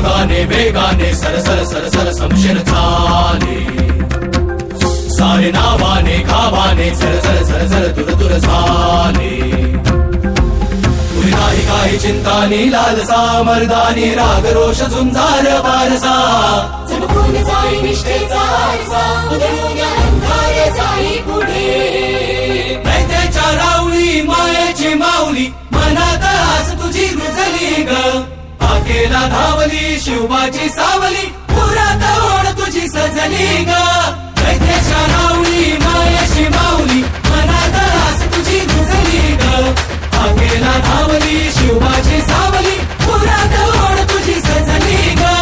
रागाने वेगाने सरसर सरसर समशेर झाले सारे नावाने गावाने झरझर झरझर दूर दूर झाले तुझी नाही काही चिंता नी लालसा मर्दानी राग रोष झुंजार वारसा चमकून जाई निष्ठेचा आरसा उधळून अंधार जाई पुढे नैत्याच्या राऊळी मायेची माऊली मनात आस तुझी रुजली ग केला धावली शिवबाची सावली पुरात ओढ तुझी सजली ग दैत्याच्या राऊळी मायाशी माऊली मनात आस तुझी रुजली ग केला धावली शिवबाची सावली पुरात ओढ तुझी सजली ग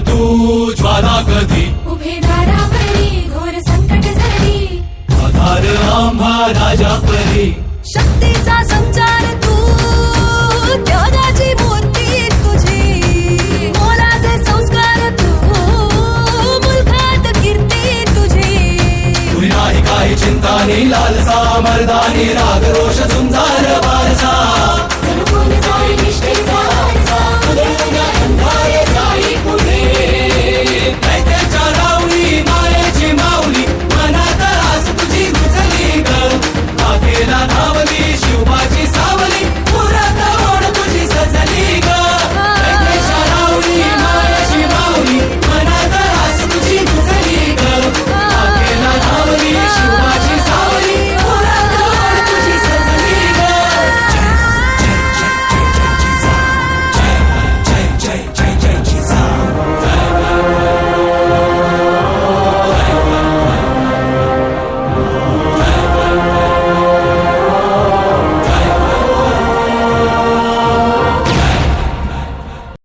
तू ज्वाला कधी उभे दारावरी घोर संकट झाली आधार आम्हा राजा परी शक्तीचा संचार तू त्यागाची मूर्ती तुझी मोलाचे संस्कार तू मुलखात कीर्ती तुझी तुझी नाही काही चिंता नी लालसा मर्दानी राग रोष झुंजार वारसा